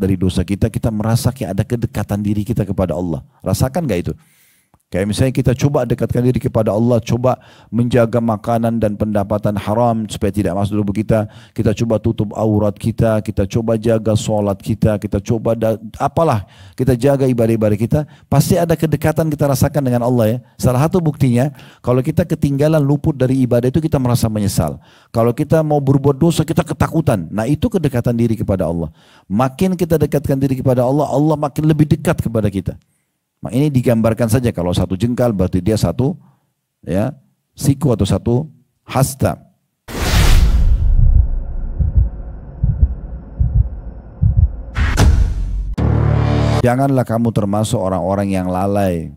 dari dosa kita, kita merasa kayak ada kedekatan diri kita kepada Allah. Rasakan gak itu? Kayak misalnya kita coba dekatkan diri kepada Allah, coba menjaga makanan dan pendapatan haram supaya tidak masuk tubuh kita. Kita coba tutup aurat kita coba jaga sholat kita coba apalah, kita jaga ibadah-ibadah kita. Pasti ada kedekatan kita rasakan dengan Allah ya. Salah satu buktinya, kalau kita ketinggalan luput dari ibadah itu kita merasa menyesal. Kalau kita mau berbuat dosa kita ketakutan. Nah itu kedekatan diri kepada Allah. Makin kita dekatkan diri kepada Allah, Allah makin lebih dekat kepada kita. Nah, ini digambarkan saja kalau satu jengkal berarti dia satu ya siku atau satu hasta. Janganlah kamu termasuk orang-orang yang lalai.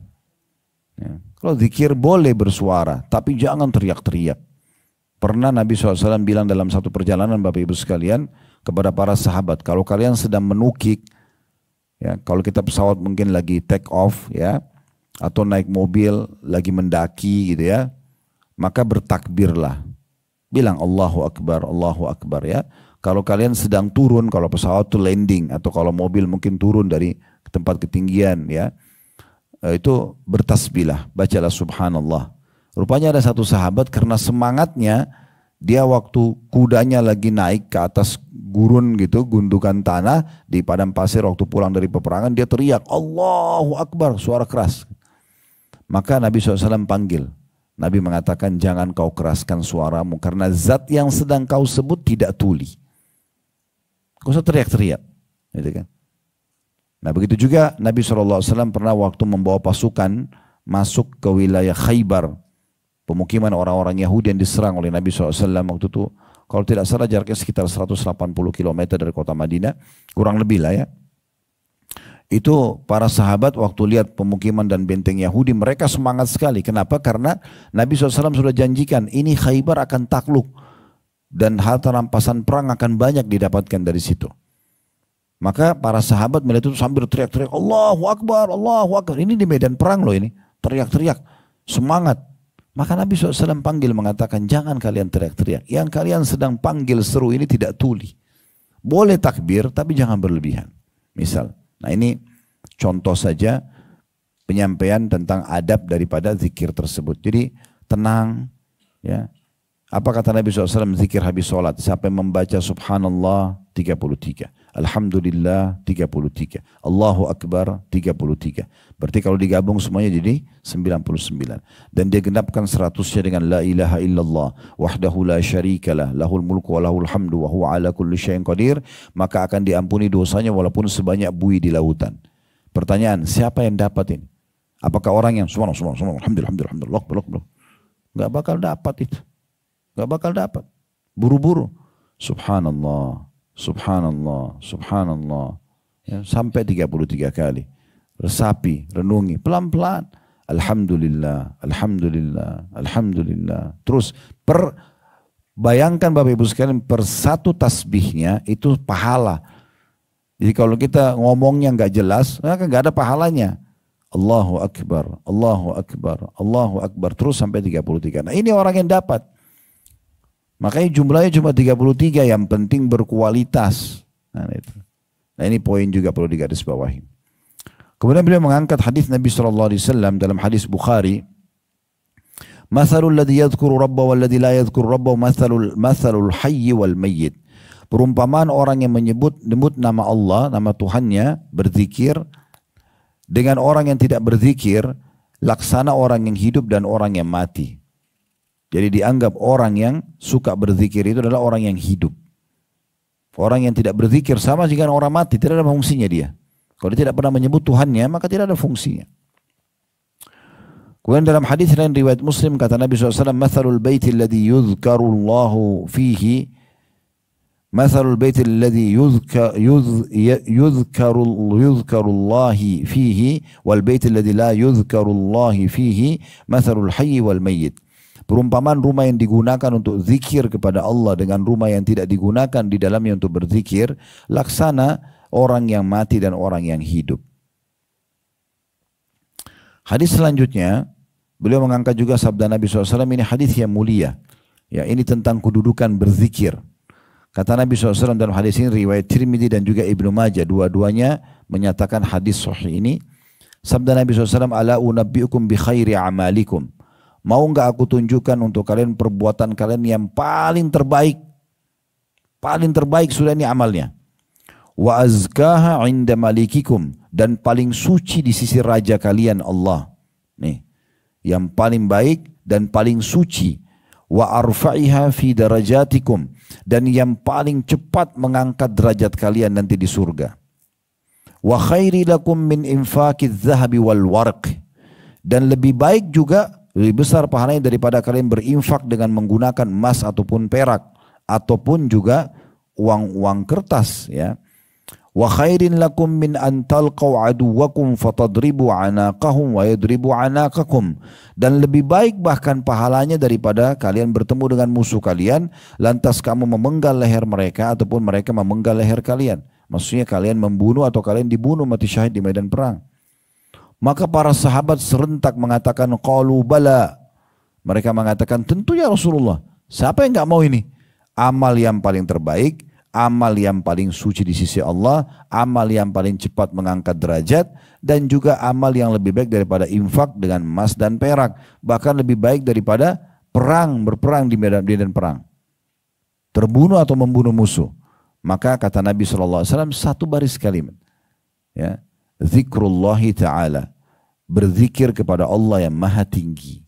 Ya. Kalau zikir boleh bersuara, tapi jangan teriak-teriak. Pernah Nabi SAW bilang dalam satu perjalanan Bapak Ibu sekalian kepada para sahabat, kalau kalian sedang menukik, ya, kalau kita pesawat mungkin lagi take off ya, atau naik mobil lagi mendaki gitu ya, maka bertakbirlah. Bilang Allahu Akbar ya. Kalau kalian sedang turun, kalau pesawat itu landing, atau kalau mobil mungkin turun dari tempat ketinggian ya, itu bertasbihlah, bacalah subhanallah. Rupanya ada satu sahabat karena semangatnya, dia waktu kudanya lagi naik ke atas gurun gitu, gundukan tanah di padang pasir waktu pulang dari peperangan, dia teriak Allahu Akbar, suara keras. Maka Nabi SAW panggil. Nabi mengatakan jangan kau keraskan suaramu karena zat yang sedang kau sebut tidak tuli. Kau usah teriak-teriak, gitu kan? Nah begitu juga Nabi SAW pernah waktu membawa pasukan masuk ke wilayah Khaybar, pemukiman orang-orang Yahudi yang diserang oleh Nabi SAW waktu itu. Kalau tidak salah jaraknya sekitar 180 km dari kota Madinah, kurang lebih lah ya. Itu para sahabat waktu lihat pemukiman dan benteng Yahudi, mereka semangat sekali. Kenapa? Karena Nabi SAW sudah janjikan, ini Khaybar akan takluk. Dan harta rampasan perang akan banyak didapatkan dari situ. Maka para sahabat melihat itu sambil teriak-teriak, Allahu Akbar, Allahu Akbar. Ini di medan perang loh ini, teriak-teriak, semangat. Maka Nabi SAW panggil mengatakan, jangan kalian teriak-teriak. Yang kalian sedang panggil seru ini tidak tuli. Boleh takbir, tapi jangan berlebihan. Misal, nah ini contoh saja penyampaian tentang adab daripada zikir tersebut. Jadi tenang. Ya. Apa kata Nabi SAW zikir habis sholat? Siapa yang membaca subhanallah 33. Alhamdulillah 33. Allahu Akbar 33. Berarti kalau digabung semuanya jadi 99. Dan dia genapkan 100-nya dengan la ilaha illallah wahdahu la syarikalah lahul mulku wa lahul hamdu wa huwa ala kulli syai'in qadir, maka akan diampuni dosanya walaupun sebanyak buih di lautan. Pertanyaan, siapa yang dapat ini? Apakah orang yang subhanallah alhamdulillah enggak bakal dapat itu. Enggak bakal dapat. Buru-buru subhanallah subhanallah, subhanallah, ya, sampai 33 kali. Resapi, renungi, pelan-pelan. Alhamdulillah, alhamdulillah, alhamdulillah. Terus, bayangkan Bapak Ibu sekalian, per satu tasbihnya itu pahala. Jadi kalau kita ngomongnya nggak jelas, maka nggak ada pahalanya. Allahu Akbar, Allahu Akbar, Allahu Akbar. Terus sampai 33. Nah ini orang yang dapat. Makanya jumlahnya cuma 33, yang penting berkualitas. Nah ini poin juga perlu digarisbawahi. Kemudian beliau mengangkat hadis Nabi SAW dalam hadis Bukhari. Mathalul ladzi yadhkuru rabbahu wal ladzi la yadhkuru rabbahu mathalul hayyi wal mayyit. Perumpamaan orang yang menyebut nama Allah, nama Tuhannya, berzikir dengan orang yang tidak berzikir, laksana orang yang hidup dan orang yang mati. Jadi dianggap orang yang suka berzikir itu adalah orang yang hidup. Orang yang tidak berzikir sama dengan orang mati, tidak ada fungsinya dia. Kalau dia tidak pernah menyebut Tuhannya, maka tidak ada fungsinya. Kemudian dalam hadis lain riwayat Muslim kata Nabi SAW, "Mathalul baiti alladhi yudhkarullahu fihi, mathalul baiti alladhi yudhkarullahi fihi, wal baiti alladhi la yudhkarullahi fihi, mathalul hayyi wal mayyit." Perumpamaan rumah yang digunakan untuk zikir kepada Allah dengan rumah yang tidak digunakan di dalamnya untuk berzikir, laksana orang yang mati dan orang yang hidup. Hadis selanjutnya, beliau mengangkat juga sabda Nabi SAW, ini hadis yang mulia. Ya, ini tentang kedudukan berzikir. Kata Nabi SAW dalam hadis ini riwayat Tirmidzi dan juga Ibnu Majah, dua-duanya menyatakan hadis sahih ini. Sabda Nabi SAW, ala unabbiukum bi khairi amalikum. Mau enggak aku tunjukkan untuk kalian perbuatan kalian yang paling terbaik. Paling terbaik sudah ini amalnya. Wa azkaha inda malikikum. Dan paling suci di sisi raja kalian Allah. Nih, yang paling baik dan paling suci. Wa arfa'iha fi darajatikum. Dan yang paling cepat mengangkat derajat kalian nanti di surga. Wa khairi lakum min infaqidz zahabi wal warq. Dan lebih baik juga, lebih besar pahalanya daripada kalian berinfak dengan menggunakan emas ataupun perak ataupun juga uang-uang kertas, ya. Wa khairin lakum min an talqaw aduwakum fatadribu anaqahum wa yadribu anaqakum. Dan lebih baik bahkan pahalanya daripada kalian bertemu dengan musuh kalian lantas kamu memenggal leher mereka ataupun mereka memenggal leher kalian. Maksudnya kalian membunuh atau kalian dibunuh mati syahid di medan perang. Maka para sahabat serentak mengatakan qalu bala. Mereka mengatakan tentu ya Rasulullah. Siapa yang enggak mau ini? Amal yang paling terbaik, amal yang paling suci di sisi Allah, amal yang paling cepat mengangkat derajat, dan juga amal yang lebih baik daripada infak dengan emas dan perak. Bahkan lebih baik daripada berperang di medan perang. Terbunuh atau membunuh musuh. Maka kata Nabi SAW satu baris kalimat. Ya. Zikrullahi ta'ala. Berzikir kepada Allah yang maha tinggi.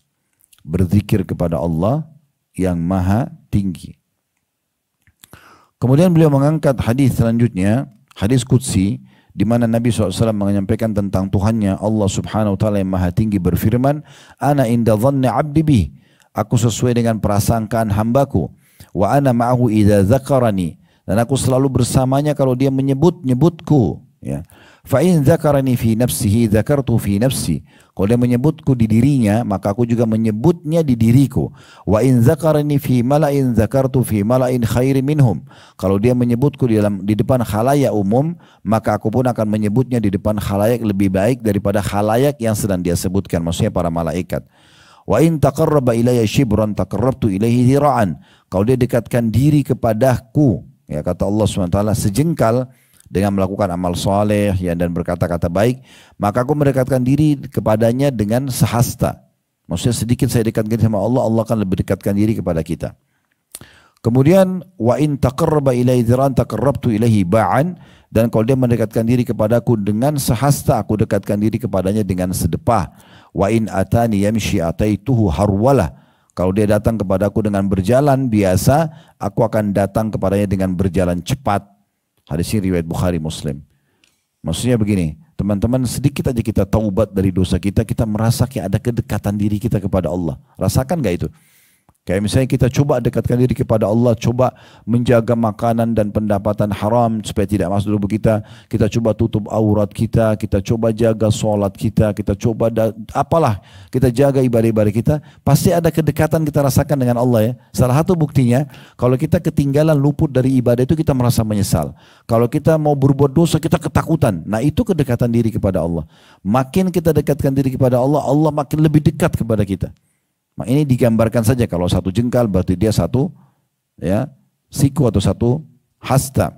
Berzikir kepada Allah yang maha tinggi. Kemudian beliau mengangkat hadis selanjutnya, hadis qudsi, di mana Nabi SAW menyampaikan tentang Tuhannya Allah Subhanahu wa taala yang maha tinggi berfirman, ana inda dhanni 'abdi bi, aku sesuai dengan prasangkaan hambaku, wa ana ma'ahu idza dzakarani, dan aku selalu bersamanya kalau dia menyebutku, ya. Fa in dzakarani fi nafsihi dzakartu fi nafsi. Kalau dia menyebutku di dirinya, maka aku juga menyebutnya di diriku. Wa in dzakarani fi mala'in dzakartu fi mala'in khairi minhum. Kalau dia menyebutku di depan khalayak umum, maka aku pun akan menyebutnya di depan khalayak lebih baik daripada khalayak yang sedang dia sebutkan, maksudnya para malaikat. Wa in taqarraba ilayya shibran taqarrabtu ilaihi dhira'an. Kalau dia dekatkan diri kepadaku, ya kata Allah SWT, sejengkal, dengan melakukan amal soleh ya, dan berkata-kata baik, maka aku mendekatkan diri kepadanya dengan sehasta. Maksudnya sedikit saya dekatkan diri sama Allah, Allah akan lebih dekatkan diri kepada kita. Kemudian wa in taqarraba ilaihi dhira'an taqarrabtu ilaihi ba'an, dan kalau dia mendekatkan diri kepadaku dengan sehasta, aku dekatkan diri kepadanya dengan sedepah. Wa in atani yamshi ataituhu harwalah. Kalau dia datang kepadaku dengan berjalan biasa, aku akan datang kepadanya dengan berjalan cepat. Hadis ini riwayat Bukhari Muslim. Maksudnya begini, teman-teman, sedikit aja kita taubat dari dosa kita, kita merasa kayak ada kedekatan diri kita kepada Allah. Rasakan gak itu? Kayak misalnya kita coba dekatkan diri kepada Allah, coba menjaga makanan dan pendapatan haram supaya tidak masuk tubuh kita. Kita coba tutup aurat kita coba jaga sholat kita coba apalah, kita jaga ibadah-ibadah kita. Pasti ada kedekatan kita rasakan dengan Allah, ya. Salah satu buktinya, kalau kita ketinggalan luput dari ibadah itu kita merasa menyesal. Kalau kita mau berbuat dosa kita ketakutan. Nah itu kedekatan diri kepada Allah. Makin kita dekatkan diri kepada Allah, Allah makin lebih dekat kepada kita. Nah, ini digambarkan saja kalau satu jengkal berarti dia satu, ya, siku atau satu hasta.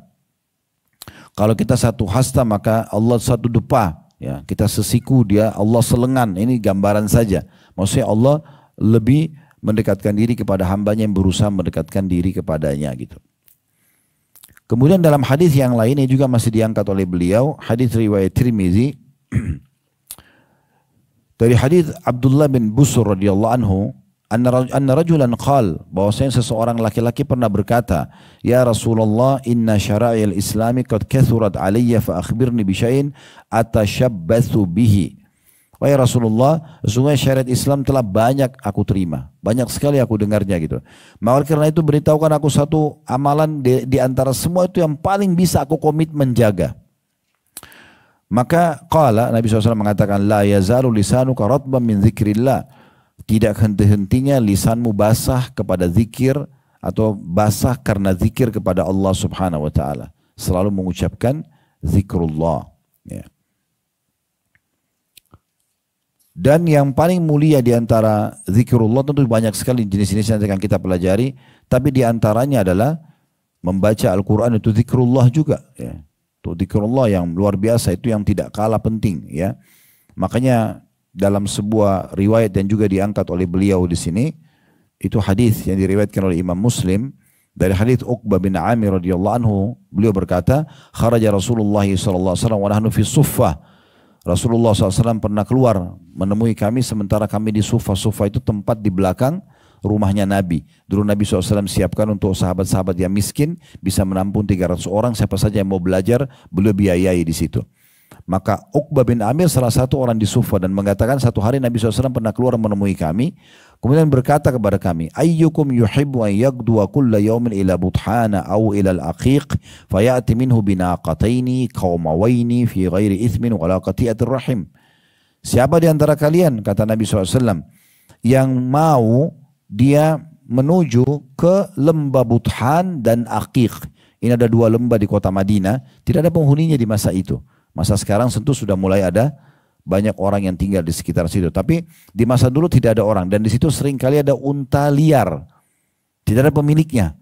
Kalau kita satu hasta maka Allah satu depa, ya. Kita sesiku, dia Allah selengan. Ini gambaran saja. Maksudnya Allah lebih mendekatkan diri kepada hambanya yang berusaha mendekatkan diri kepadanya, gitu. Kemudian dalam hadis yang lain ini juga masih diangkat oleh beliau, hadis riwayat Tirmidzi. Dari hadis Abdullah bin Busur radhiyallahu anhu, anna rajulan qal, bahwasanya seseorang laki-laki pernah berkata, ya Rasulullah, inna syara'il islami qad kathurat alayya fa akhbirni bi syai'in atashabbathu bihi. Wahai Rasulullah, sesungguhnya syariat Islam telah banyak aku terima, banyak sekali aku dengarnya, gitu. Maka karena itu beritahukan aku satu amalan di antara semua itu yang paling bisa aku komitmen jaga. Maka qala, Nabi SAW mengatakan, la yazalu lisanuka ratban min zikrillah. Tidak henti-hentinya lisanmu basah kepada zikir atau basah karena zikir kepada Allah Subhanahu wa taala. Selalu mengucapkan zikrullah, ya. Dan yang paling mulia di antara zikrullah, tentu banyak sekali jenis-jenis yang akan kita pelajari, tapi di antaranya adalah membaca Al-Quran itu zikrullah juga. Ya. Itu zikrullah yang luar biasa, itu yang tidak kalah penting. Ya. Makanya dalam sebuah riwayat yang juga diangkat oleh beliau di sini, itu hadis yang diriwayatkan oleh Imam Muslim dari hadis Uqbah bin Amir radhiyallahu anhu, beliau berkata, kharaja Rasulullah sallallahu alaihi wasallam wa nahnu fi suffah. Rasulullah SAW pernah keluar menemui kami sementara kami di Suffah. Suffah itu tempat di belakang rumahnya Nabi. Dulu Nabi SAW siapkan untuk sahabat-sahabat yang miskin, bisa menampung 300 orang, siapa saja yang mau belajar, beliau biayai di situ. Maka Uqbah bin Amir salah satu orang di Suffah dan mengatakan satu hari Nabi SAW pernah keluar menemui kami, kemudian berkata kepada kami, ayyukum yuhibbu an yagduwa kulla yawmin ila buthana aw ila al-aqiq fayati minhu binaqataini qawmawaini fi ghairi ithmin wala qati'atir rahim. Siapa di antara kalian, kata Nabi SAW, yang mau dia menuju ke lembah Buthan dan Aqiq. Ini ada 2 lembah di kota Madinah, tidak ada penghuninya di masa itu. Masa sekarang tentu sudah mulai ada banyak orang yang tinggal di sekitar situ. Tapi di masa dulu tidak ada orang. Dan di situ sering kali ada unta liar. Tidak ada pemiliknya.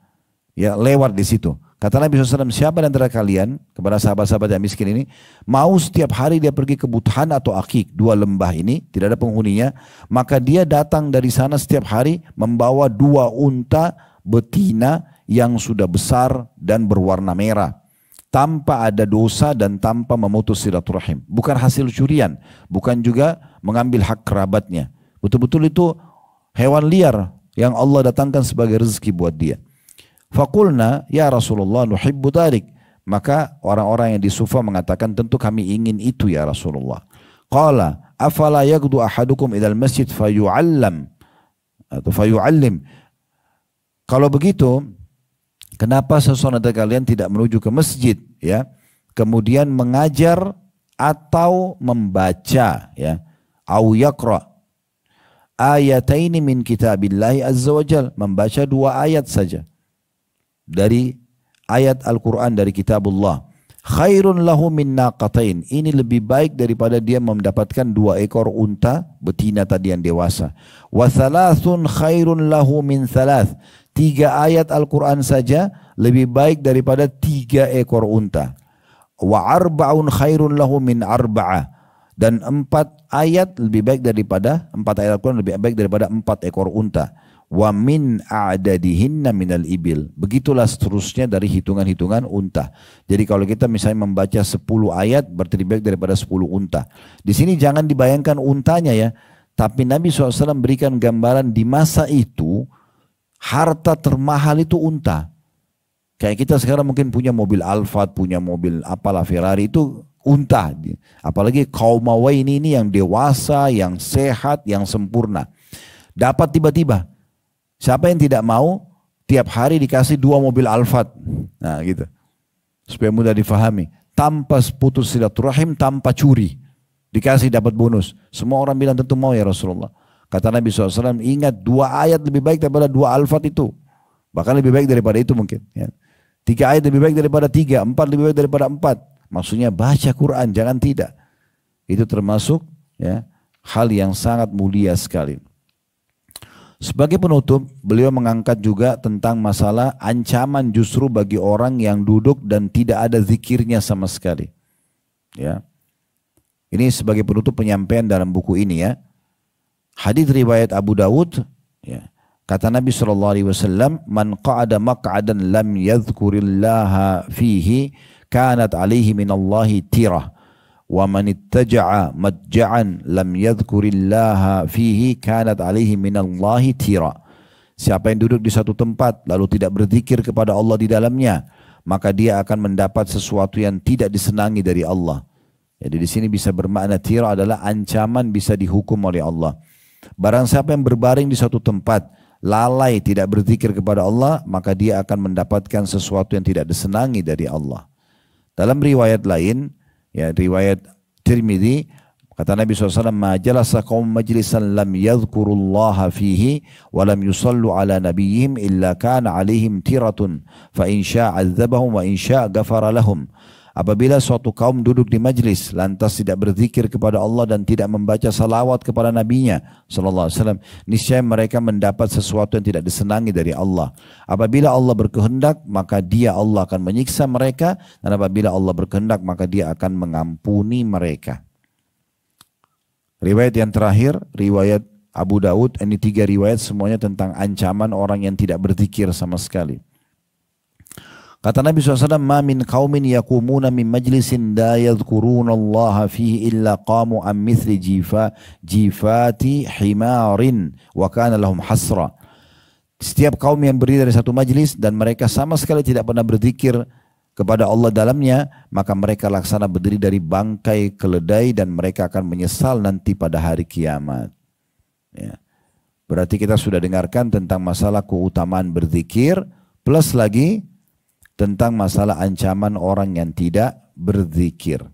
Ya, lewat di situ. Kata Nabi SAW, siapa di antara kalian, kepada sahabat-sahabat yang miskin ini, mau setiap hari dia pergi ke Buthan atau Aqiq, 2 lembah ini, tidak ada penghuninya, maka dia datang dari sana setiap hari membawa 2 unta betina yang sudah besar dan berwarna merah, tanpa ada dosa dan tanpa memutus silaturahim. Bukan hasil curian, bukan juga mengambil hak kerabatnya. Betul-betul itu hewan liar yang Allah datangkan sebagai rezeki buat dia. Faqulna ya Rasulullah nuhibbu dzalik. Maka orang-orang yang di Sufa mengatakan, tentu kami ingin itu ya Rasulullah. Qala afala yagdu ahadukum ilal masjid fayu'allam atau fayu'allim. Kalau begitu, kenapa seseorang dari kalian tidak menuju ke masjid, ya, kemudian mengajar atau membaca, ya, au yaqra ayataini min kitabillahi azza wajal, membaca 2 ayat saja dari ayat Al-Quran dari kitabullah. Khairun lahu min naqatain, ini lebih baik daripada dia mendapatkan 2 ekor unta betina tadi yang dewasa. Wa thalathun khairun lahu min thalath, 3 ayat Al-Quran saja lebih baik daripada 3 ekor unta. Wa arba'un khairun lahu min arba'ah, dan 4 ayat lebih baik daripada 4 ayat Al-Quran lebih baik daripada 4 ekor unta. Wa min a'dadihinna minal ibil. Begitulah seterusnya dari hitungan-hitungan unta. Jadi kalau kita misalnya membaca 10 ayat berarti lebih baik daripada 10 unta. Di sini jangan dibayangkan untanya ya, tapi Nabi SAW berikan gambaran di masa itu harta termahal itu unta. Kayak kita sekarang mungkin punya mobil Alphard, punya mobil apalah Ferrari, itu unta. Apalagi kaum ini yang dewasa, yang sehat, yang sempurna. Dapat tiba-tiba. Siapa yang tidak mau tiap hari dikasih 2 mobil Alphard? Nah gitu. Supaya mudah difahami. Tanpa putus silaturahim, tanpa curi. Dikasih dapat bonus. Semua orang bilang tentu mau ya Rasulullah. Kata Nabi SAW, ingat 2 ayat lebih baik daripada 2 Alphard itu. Bahkan lebih baik daripada itu mungkin. Ya. 3 ayat lebih baik daripada 3. 4 lebih baik daripada 4. Maksudnya baca Quran, jangan tidak. Itu termasuk ya hal yang sangat mulia sekali. Sebagai penutup, beliau mengangkat juga tentang masalah ancaman justru bagi orang yang duduk dan tidak ada zikirnya sama sekali. Ya. Ini sebagai penutup penyampaian dalam buku ini ya. Hadis riwayat Abu Dawud, ya. Kata Nabi SAW, man qa'ada maq'adan lam yadhkurillaha fihi kanat alaihi minallahi tirah. Wa man ittaja'a madja'an lam yadhkurillaha fihi kanat alaihi minallahi tira. Siapa yang duduk di satu tempat lalu tidak berzikir kepada Allah di dalamnya, maka dia akan mendapat sesuatu yang tidak disenangi dari Allah. Jadi di sini bisa bermakna tira adalah ancaman, bisa dihukum oleh Allah. Barang siapa yang berbaring di satu tempat lalai tidak berzikir kepada Allah, maka dia akan mendapatkan sesuatu yang tidak disenangi dari Allah. Dalam riwayat lain, ya, riwayat Tirmidzi, kata Nabi SAW, ma jalasa qaum majlisan lam yadhkurullaha fihi wa lam yusallu ala nabiyihim illa kana alaihim tiratun fa in syaa 'adzabahum wa in syaa ghafara lahum. Apabila suatu kaum duduk di majlis lantas tidak berzikir kepada Allah dan tidak membaca salawat kepada nabinya sallallahu alaihi wasallam, niscaya mereka mendapat sesuatu yang tidak disenangi dari Allah. Apabila Allah berkehendak, maka Dia Allah akan menyiksa mereka, dan apabila Allah berkehendak, maka Dia akan mengampuni mereka. Riwayat yang terakhir, riwayat Abu Daud, ini 3 riwayat semuanya tentang ancaman orang yang tidak berzikir sama sekali. Kata Nabi SAW, "Ma min qaumin yakumuna min majlisin la yadhkuruna Allah fihi illa qamu am mithli jifati himarin wa kana lahum hasra." Setiap kaum yang berdiri dari satu majlis dan mereka sama sekali tidak pernah berzikir kepada Allah dalamnya, maka mereka laksana berdiri dari bangkai keledai dan mereka akan menyesal nanti pada hari kiamat. Ya. Berarti kita sudah dengarkan tentang masalah keutamaan berzikir, plus lagi tentang masalah ancaman orang yang tidak berzikir.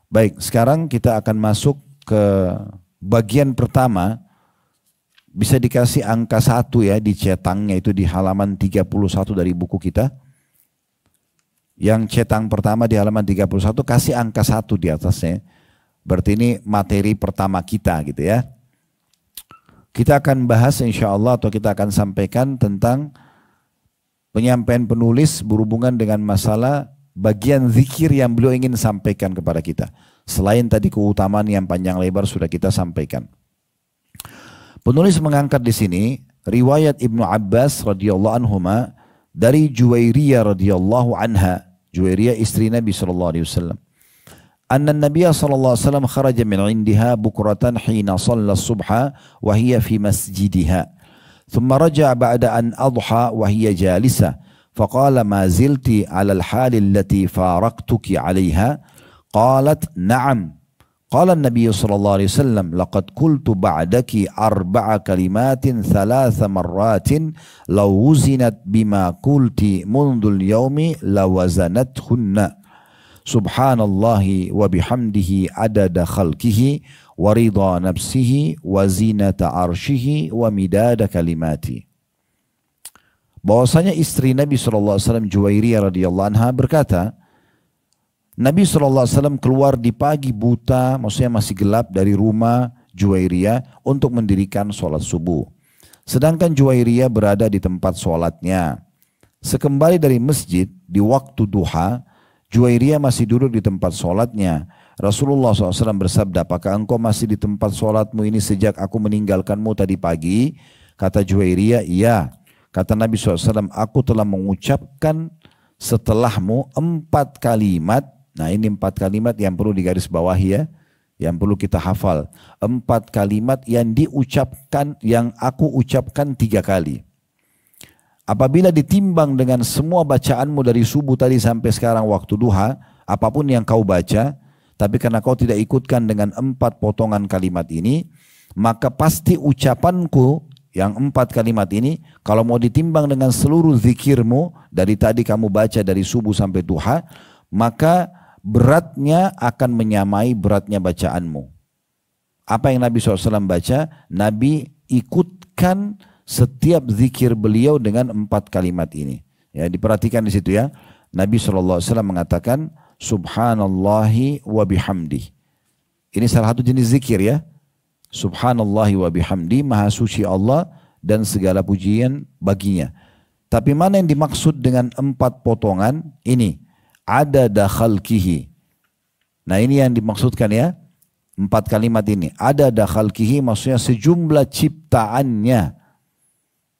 Baik, sekarang kita akan masuk ke bagian pertama. Bisa dikasih angka 1 ya di cetangnya, itu di halaman 31 dari buku kita. Yang cetang pertama di halaman 31, kasih angka 1 di atasnya. Berarti ini materi pertama kita gitu ya. Kita akan bahas insya Allah, atau kita akan sampaikan tentang penyampaian penulis berhubungan dengan masalah bagian zikir yang beliau ingin sampaikan kepada kita. Selain tadi keutamaan yang panjang lebar sudah kita sampaikan. Penulis mengangkat di sini riwayat Ibnu Abbas radhiyallahu anhuma dari Juwairiyah radhiyallahu anha. Juwairiyah istri Nabi sallallahu alaihi wasallam. Anna Nabi sallallahu alaihi wasallam kharaja min indiha bukratan hina shalla subha wa hiya fi masjidiha. ثم رجع بعد أن أضحى وهي جالسة فقال ما زلت على الحال التي فارقتك عليها قالت نعم قال النبي صلى الله عليه وسلم لقد قلت بعدك 4 كلمات 3 مرات لو وزنت بما قلت منذ اليوم لوزنتهن سبحان الله وبحمده عدد خلقه ورضا نفسه وزينة عرشه ومداد كلماته. Bahwasanya istri Nabi SAW Juwairiyah radhiyallahu anha berkata, Nabi SAW keluar di pagi buta, maksudnya masih gelap, dari rumah Juwairiyah untuk mendirikan sholat subuh. Sedangkan Juwairiyah berada di tempat sholatnya. Sekembali dari masjid di waktu duha, Juwairiyah masih duduk di tempat sholatnya. Rasulullah SAW bersabda, apakah engkau masih di tempat sholatmu ini sejak aku meninggalkanmu tadi pagi? Kata Juwairiyah, iya. Kata Nabi SAW, aku telah mengucapkan setelahmu 4 kalimat. Nah ini 4 kalimat yang perlu digarisbawahi ya, yang perlu kita hafal. 4 kalimat yang diucapkan, yang aku ucapkan 3 kali. Apabila ditimbang dengan semua bacaanmu dari subuh tadi sampai sekarang waktu duha, apapun yang kau baca, tapi karena kau tidak ikutkan dengan 4 potongan kalimat ini, maka pasti ucapanku yang 4 kalimat ini, kalau mau ditimbang dengan seluruh zikirmu, dari tadi kamu baca dari subuh sampai duha, maka beratnya akan menyamai beratnya bacaanmu. Apa yang Nabi SAW baca, Nabi ikutkan setiap zikir beliau dengan 4 kalimat ini. Ya, diperhatikan di situ ya. Nabi SAW mengatakan, Subhanallahi wa bihamdi. Ini salah satu jenis zikir ya. Subhanallahi wa bihamdi, maha suci Allah dan segala pujian baginya. Tapi mana yang dimaksud dengan 4 potongan? Ini, adada khalqihi. Nah ini yang dimaksudkan ya. 4 kalimat ini. Adada khalqihi maksudnya sejumlah ciptaannya.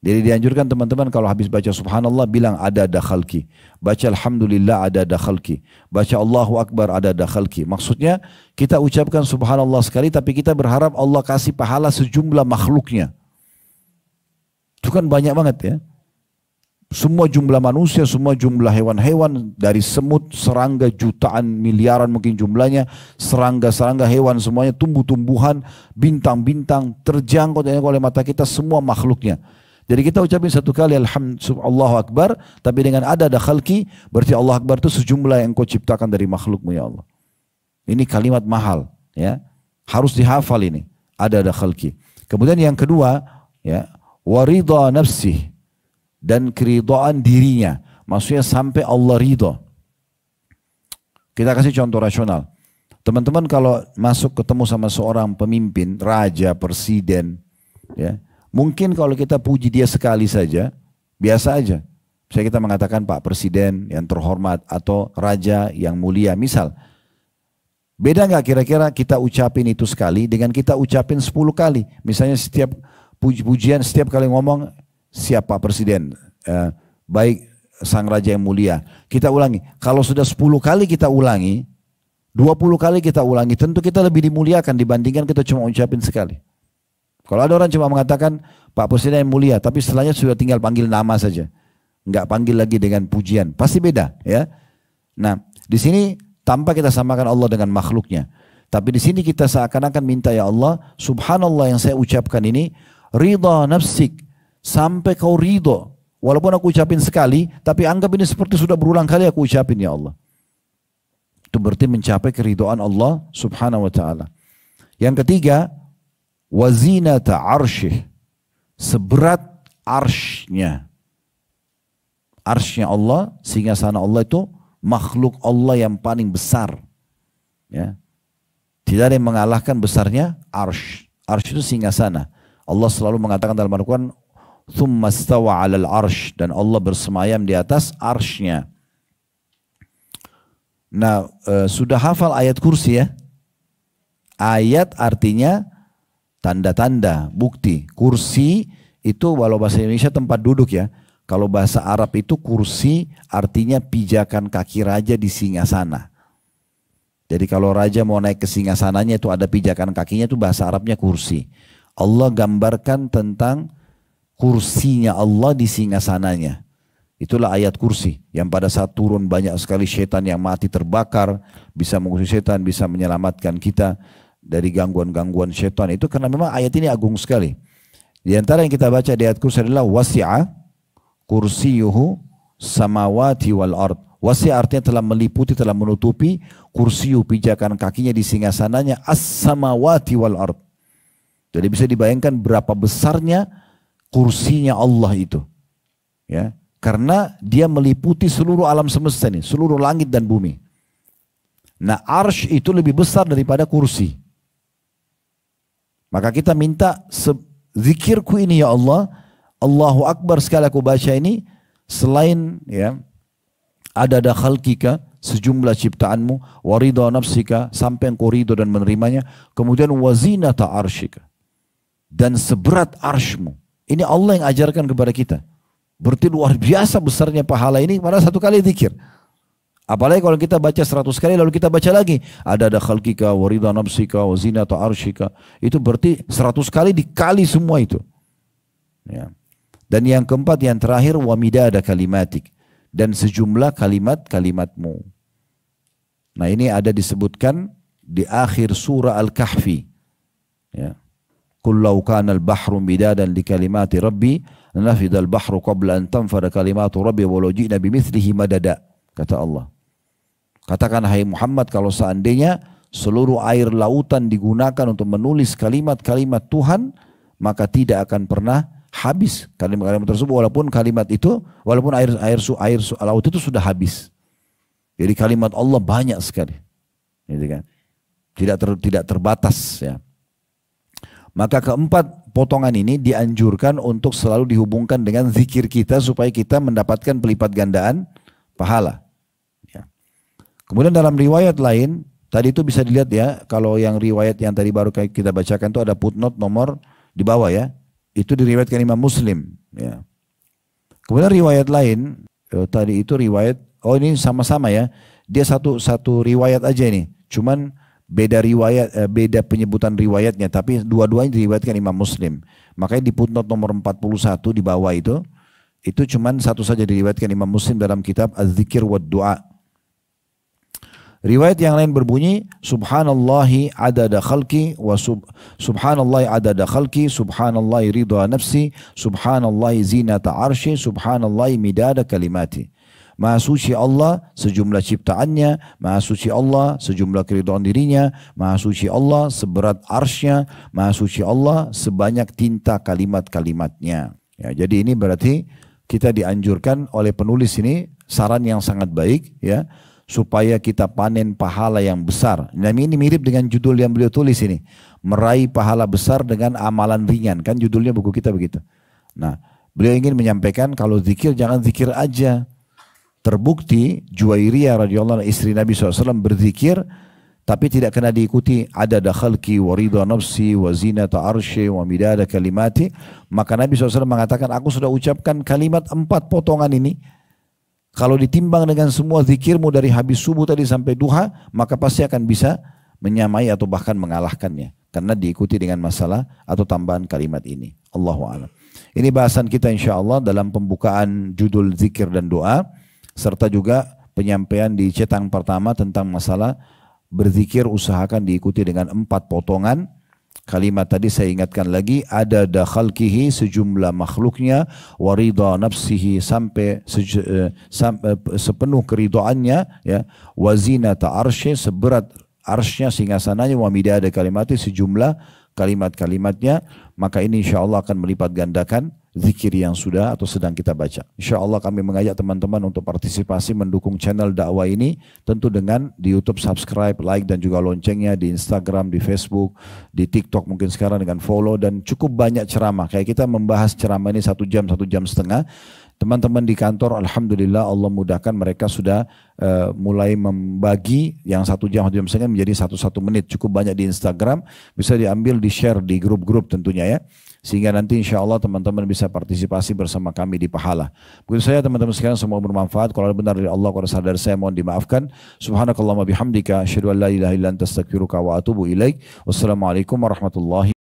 Jadi dianjurkan teman-teman kalau habis baca subhanallah bilang ada khalqi. Baca alhamdulillah ada khalqi. Baca Allahu Akbar ada khalqi. Maksudnya kita ucapkan subhanallah sekali tapi kita berharap Allah kasih pahala sejumlah makhluknya. Itu kan banyak banget ya. Semua jumlah manusia, semua jumlah hewan-hewan dari semut, serangga jutaan, miliaran mungkin jumlahnya. Serangga-serangga hewan semuanya, tumbuh-tumbuhan, bintang-bintang terjangkau oleh mata kita semua makhluknya. Jadi kita ucapin 1 kali Allahu Akbar, tapi dengan ada khalqi, berarti Allah Akbar itu sejumlah yang kau ciptakan dari makhlukmu ya Allah. Ini kalimat mahal, ya, harus dihafal ini. Ada khalqi. Kemudian yang kedua, ya, waridha nafsih, dan keridhaan dirinya, maksudnya sampai Allah ridha. Kita kasih contoh rasional. Teman-teman kalau masuk ketemu sama seorang pemimpin, raja, presiden, ya, mungkin kalau kita puji dia sekali saja, biasa aja. Misalnya kita mengatakan Pak Presiden yang terhormat atau Raja yang mulia, misal. Beda nggak kira-kira kita ucapin itu sekali dengan kita ucapin 10 kali. Misalnya setiap pujian, setiap kali ngomong, siapa Presiden, baik Sang Raja yang mulia. Kita ulangi. Kalau sudah 10 kali kita ulangi, 20 kali kita ulangi, tentu kita lebih dimuliakan dibandingkan kita cuma ucapin sekali. Kalau ada orang cuma mengatakan Pak Presiden yang mulia, tapi setelahnya sudah tinggal panggil nama saja, nggak panggil lagi dengan pujian, pasti beda, ya. Nah, di sini tanpa kita samakan Allah dengan makhluknya, tapi di sini kita seakan-akan minta, ya Allah, Subhanallah yang saya ucapkan ini, ridha nafsik, sampai kau ridho, walaupun aku ucapin sekali, tapi anggap ini seperti sudah berulang kali aku ucapin, ya Allah. Itu berarti mencapai keridhaan Allah Subhanahu wa ta'ala. Yang ketiga, wazinata arsyih, seberat arshnya. Arshnya Allah, singgasana Allah itu makhluk Allah yang paling besar. Ya. Tidak ada yang mengalahkan besarnya arsh. Arsh itu singgasana. Allah selalu mengatakan dalam Al-Quran, thumma stawa 'alal arsh, dan Allah bersemayam di atas arshnya. Nah, sudah hafal ayat kursi ya? Ayat artinya tanda-tanda, bukti. Kursi itu walau bahasa Indonesia tempat duduk ya. Kalau bahasa Arab itu kursi artinya pijakan kaki raja di singgasana. Jadi kalau raja mau naik ke singgasananya itu ada pijakan kakinya, itu bahasa Arabnya kursi. Allah gambarkan tentang kursinya Allah di singgasananya. Itulah ayat kursi yang pada saat turun banyak sekali setan yang mati terbakar, bisa mengusir setan, bisa menyelamatkan kita dari gangguan-gangguan setan. Itu karena memang ayat ini agung sekali. Di antara yang kita baca di ayat kursi adalah wasi'a kursiyuhu samawati wal ard. Wasi' artinya telah meliputi, telah menutupi, kursiyu pijakan kakinya di singgasananya as-samawati wal ard. Jadi bisa dibayangkan berapa besarnya kursinya Allah itu. Ya. Karena dia meliputi seluruh alam semesta ini, seluruh langit dan bumi. Nah, arsh itu lebih besar daripada kursi. Maka kita minta, zikirku ini ya Allah, Allahu Akbar sekali aku baca ini, selain ya adada khalqika, sejumlah ciptaanmu, waridha nafsika, sampai engkau ridho dan menerimanya, kemudian wazinata arshika, dan seberat arshmu. Ini Allah yang ajarkan kepada kita. Berarti luar biasa besarnya pahala ini pada satu kali zikir. Apalagi kalau kita baca 100 kali lalu kita baca lagi, ada khalqika wa ridha nafsika wa zinata arshika, itu berarti 100 kali dikali semua itu. Ya. Dan yang keempat, yang terakhir, wa midada kalimatik, dan sejumlah kalimat-kalimatmu. Nah, ini ada disebutkan di akhir surah Al-Kahfi. Ya. Qul law kana al-bahru midadan li kalimati rabbi lanafida al-bahru qabla an tanfada kalimatu rabbi walau ji'na bimithlihi madada, kata Allah. Katakan hai Muhammad, kalau seandainya seluruh air lautan digunakan untuk menulis kalimat-kalimat Tuhan, maka tidak akan pernah habis kalimat-kalimat tersebut, walaupun kalimat itu, walaupun air laut itu sudah habis. Jadi kalimat Allah banyak sekali. Gitu kan? Tidak terbatas ya. Maka keempat potongan ini dianjurkan untuk selalu dihubungkan dengan zikir kita supaya kita mendapatkan pelipat gandaan pahala. Ya. Kemudian dalam riwayat lain, tadi itu bisa dilihat ya, kalau yang riwayat yang tadi baru kita bacakan itu ada footnote nomor di bawah ya, itu diriwayatkan Imam Muslim. Ya. Kemudian riwayat lain, tadi itu riwayat, oh ini sama-sama ya, dia satu riwayat aja ini, cuman beda riwayat, beda penyebutan riwayatnya, tapi dua-duanya diriwayatkan Imam Muslim. Makanya di footnote nomor 41 di bawah itu cuman satu saja diriwayatkan Imam Muslim dalam kitab Az-Zikir wa Du'a. Riwayat yang lain berbunyi, Subhanallahi adada khalqi wa subhanallahi adada khalqi, subhanallahi ridha nafsi, subhanallahi zinata arsy, subhanallahi midada kalimati. Maha suci Allah sejumlah ciptaannya, maha suci Allah sejumlah keridhaan dirinya, maha suci Allah seberat arsy-Nya, maha suci Allah sebanyak tinta kalimat-kalimatnya. Ya, jadi ini berarti kita dianjurkan oleh penulis ini, saran yang sangat baik ya, supaya kita panen pahala yang besar. Nah, ini mirip dengan judul yang beliau tulis ini. Meraih pahala besar dengan amalan ringan. Kan judulnya buku kita begitu. Nah, beliau ingin menyampaikan kalau zikir jangan zikir aja. Terbukti Juwairiyah radhiyallahu anha istri Nabi SAW berzikir tapi tidak kena diikuti adada khalqi wa ridha nafsi wa zinata arsy wa midada kalimati. Maka Nabi SAW mengatakan, aku sudah ucapkan kalimat 4 potongan ini. Kalau ditimbang dengan semua zikirmu dari habis subuh tadi sampai duha, maka pasti akan bisa menyamai atau bahkan mengalahkannya. Karena diikuti dengan masalah atau tambahan kalimat ini. Allahu a'lam. Ini bahasan kita insyaAllah dalam pembukaan judul zikir dan doa. Serta juga penyampaian di cetang pertama tentang masalah berzikir usahakan diikuti dengan 4 potongan. Kalimat tadi saya ingatkan lagi, ada khalqihi sejumlah makhluknya, warida nafsihi sampai sepenuh keridoannya, ya, wazinata arsy seberat arsy-nya singgasananya, wa midada kalimati sejumlah kalimat-kalimatnya. Maka ini insyaAllah akan melipat gandakan zikir yang sudah atau sedang kita baca. InsyaAllah kami mengajak teman-teman untuk partisipasi mendukung channel dakwah ini, tentu dengan di YouTube subscribe, like dan juga loncengnya, di Instagram, di Facebook, di TikTok mungkin sekarang dengan follow, dan cukup banyak ceramah. Kayak kita membahas ceramah ini 1 jam, 1 jam setengah. Teman-teman di kantor, alhamdulillah Allah mudahkan mereka sudah mulai membagi yang 1 jam, 1 jam setengah menjadi 1 menit. Cukup banyak di Instagram, bisa diambil, di share di grup-grup tentunya ya. Sehingga nanti insya Allah teman-teman bisa partisipasi bersama kami di pahala. Begitu saya teman-teman sekalian, semua bermanfaat. Kalau ada benar dari Allah, kalau salah dari saya mohon dimaafkan. Subhanakallahumma bihamdika, asyhadu an la ilaha illa anta astaghfiruka wa atubu ilaik. Wassalamualaikum warahmatullahi